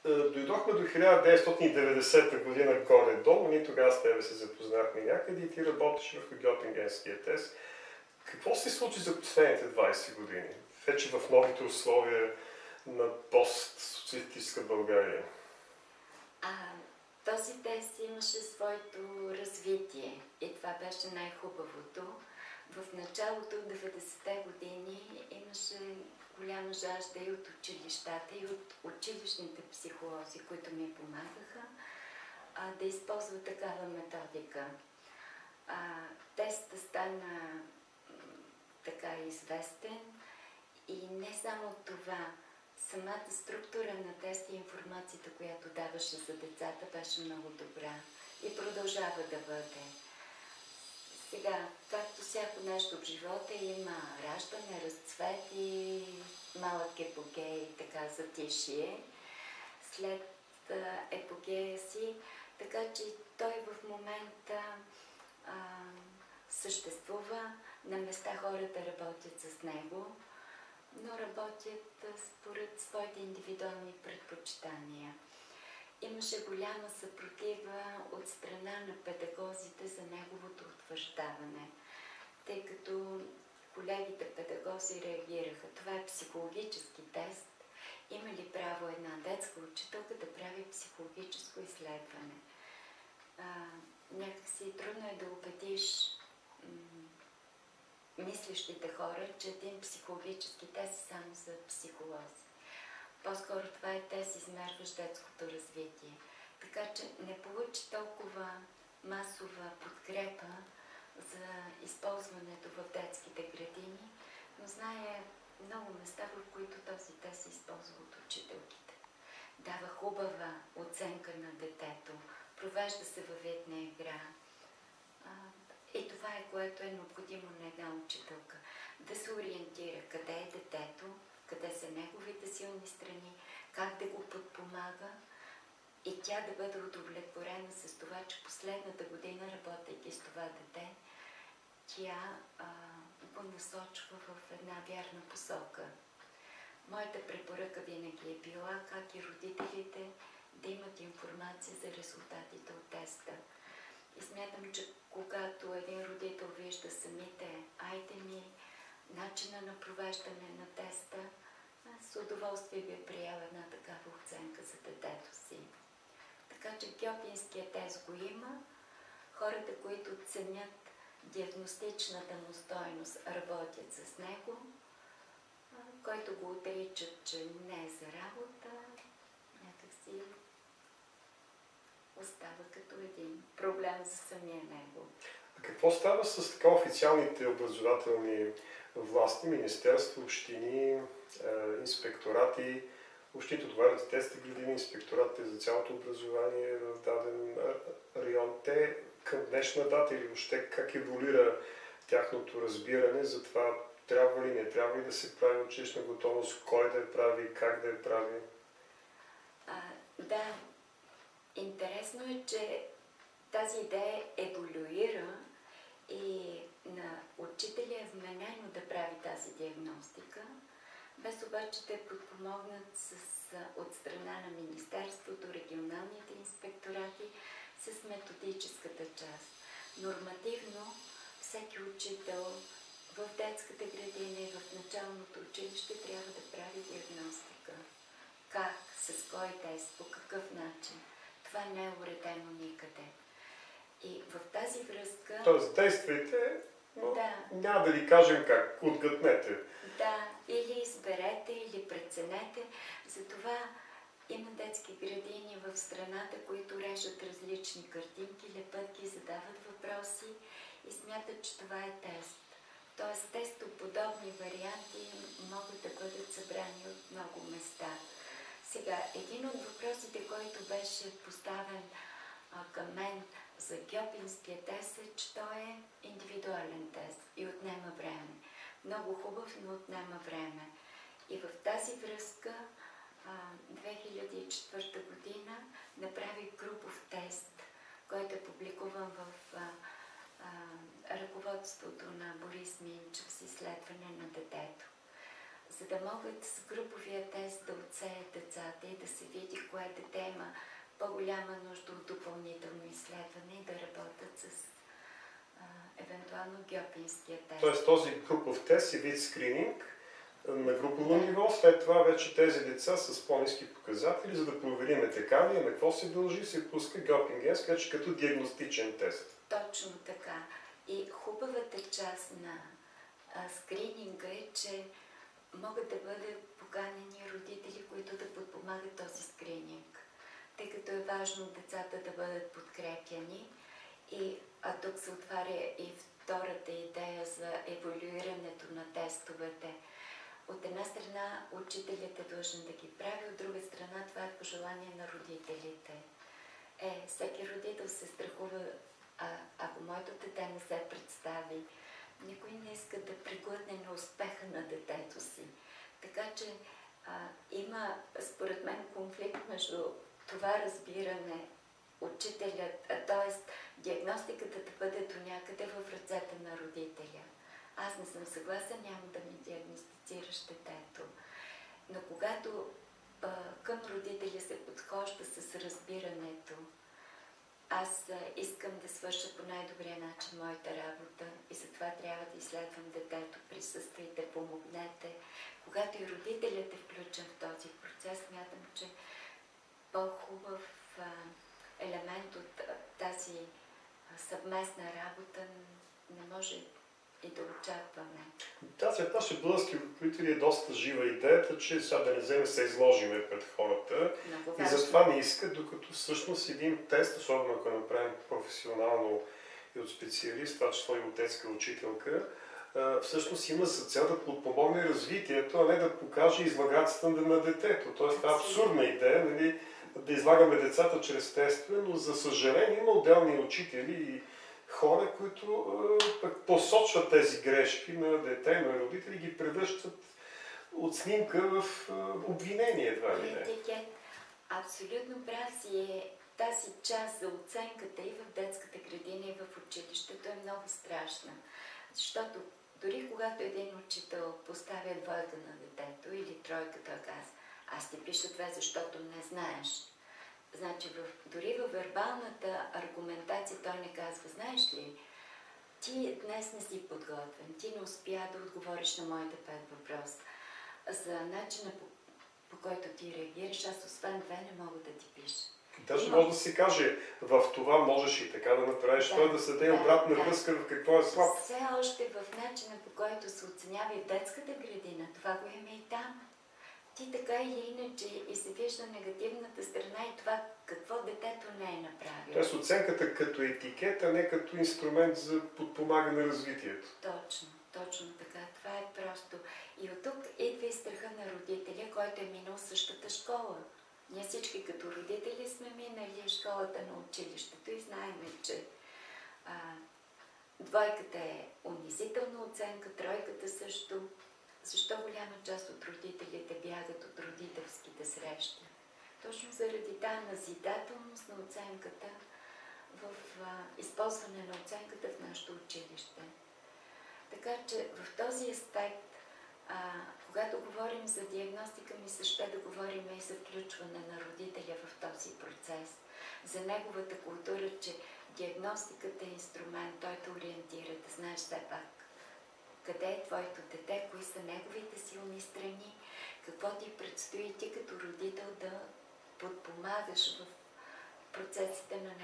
Дойдохме до 1990 година горе-долу, ние тогава с тебе се запознахме някъде и ти работиш в Гьотингенския тест. Какво се случи за последните 20 години? Вече в новите условия на постсоциалистическа България. Този тест имаше своето развитие и това беше най-хубавото. В началото, 90-те години, имаше голяма жажда и от училищата, и от училищните психолози, които ми помагаха, да използват такава методика. Тестът стана така известен и не само това. Самата структура на теста и информацията, която даваше за децата, беше много добра и продължава да бъде. Сега, както всяко нещо в живота, има раждане, разцвет и малък епогей, така затишие. След епогея си, така че той в момента съществува, на места хората работят с него, но работят според своите индивидуални предпочитания. Имаше голяма съпротива от страна на педагозите за неговото утвърждаване, тъй като колегите педагози реагираха. Това е психологически тест. Има ли право една детска учителка да прави психологическо изследване? Някакси трудно е да убедиш мислещите хора, че един психологически тест е само за психолози. По-скоро това е тест, измерващ детското развитие. Така че не получи толкова масова подкрепа за използването в детските градини, но знае много места, в които този тест се използва от учителките. Дава хубава оценка на детето, провежда се във вид на игра. И това е, което е необходимо на една учителка. Да се ориентира къде е детето, къде са неговите силни страни, как да го подпомага и тя да бъде удовлетворена с това, че последната година, работейки с това дете, тя го насочва в една вярна посока. Моята препоръка винаги е била как и родителите да имат информация за резултатите от теста. И смятам, че когато един родител вижда самите айтеми, начина на провеждане на теста, с удоволствие би приела една такава оценка за детето си. Така че Гьотинския тест го има. Хората, които ценят диагностичната му стойност, работят с него. Който го отричат, че не е за работа, някакси остава като един проблем за самия него. А какво става с така официалните образователни власти, министерства, общини, инспекторати? Общините отговарят за тестите градини, инспекторатите за цялото образование в даден район. Те към днешна дата или въобще как еволюира тяхното разбиране за това трябва ли, не трябва ли да се прави училищна готовност, кой да я прави, как да я прави? Да, интересно е, че тази идея еволюира и на учителя е вменено да прави тази диагностика, без обаче да подпомогнат от страна на Министерството, регионалните инспекторати с методическата част. Нормативно всеки учител в детската градина и в началното училище трябва да прави диагностика. Как, с кой тест, по какъв начин. Това не е уредено никъде. И в тази връзка... Тоест действайте, но няма да ви кажем как, отгътнете. Да, или изберете, или преценете. Затова има детски градини в страната, които режат различни картинки, лепат ги, задават въпроси и смятат, че това е тест. Тоест тестоподобни варианти могат да бъдат събрани от много места. Сега, един от въпросите, който беше поставен към мен за Гьотинския тест е, че той е индивидуален тест и отнема време. Много хубав, но отнема време. И в тази връзка 2004 година направих групов тест, който е публикуван в ръководството на Борис Минчев с изследване на детето. За да могат с груповия тест да отсеят децата и да се види кое голяма нужда от допълнително изследване и да работят с евентуално геопинския тест. Тоест този групов тест е вид скрининг на групово ниво, след това вече тези деца с по-ниски показатели, за да проверим етекания, на какво се дължи, се пуска геопинген, като диагностичен тест. Точно така. И хубавата част на скрининга е, че могат да бъдат поканени родители, които да подпомагат този скрининг, тъй като е важно децата да бъдат подкрепяни. А тук се отваря и втората идея за еволюирането на тестовете. От една страна учителят е длъжен да ги прави, от друга страна това е пожелание на родителите. Всеки родител се страхува, ако моето дете не се представи, никой не иска да преглътне на успеха на детето си. Така че има, според мен, конфликт между това разбиране, учителят, т.е. диагностиката да бъде до някъде в ръцете на родителя. Аз не съм съгласен, няма да ми диагностицираш детето. Но когато към родителя се подхожда с разбирането, аз искам да свърша по най-добрия начин моята работа и затова трябва да изследвам детето, присъствайте, помогнете. Когато и родителят е включен в този процес, смятам, че по-хубав елемент от тази съвместна работа не може и да очакваме. Тази от нашите български ръководители е доста жива идеята, че сега да не вземе се изложиме пред хората и затова не искат, докато всъщност един тест, особено ако направим професионално и от специалист, това число и от детска учителка, всъщност има за цел да подпомогне развитието, а не да покаже излагацията на детето. Тоест това е абсурдна идея, нали, да излагаме децата чрез тестове, но за съжаление има отделни учители и хора, които посочват тези грешки на дете, на родители, ги превръщат от снимка в обвинение, едва ли не. Абсолютно прав си е. Тази част за оценката и в детската градина, и в училището е много страшна. Защото дори когато един учител поставя двойка на детето или тройка, той казва, аз ти пиша това, защото не знаеш. Значи, дори във вербалната аргументация той не казва, знаеш ли, ти днес не си подготвен, ти не успя да отговориш на моите 5 въпроса. За начина по който ти реагираш, аз освен 2 не мога да ти пиша. Даже може да се каже, в това можеш и така да направиш, той да се даде обратна връзка в какво е слаб. Все още в начина по който се оценява и в детската градина, това го има и там. Ти така или иначе и се вижда негативната страна и това какво детето не е направило. Тоест оценката като етикет, а не като инструмент за подпомагане на развитието. Точно така. Това е просто. И от тук идва и страха на родителя, който е минал същата школа. Ние всички като родители сме минали школата на училището и знаем, че двойката е унизителна оценка, тройката също. Защо голяма част от родителите бягат от родителските срещи? Точно заради тази назидателност на оценката, в използване на оценката в нашето училище. Така че в този аспект, когато говорим за диагностика, ми се ще да говорим и за включване на родителя в този процес. За неговата култура, че диагностиката е инструмент, той те ориентира, да знаеш все пак къде е твоето дете, кои са неговите силни страни, какво ти предстои ти като родител да подпомагаш в процесите на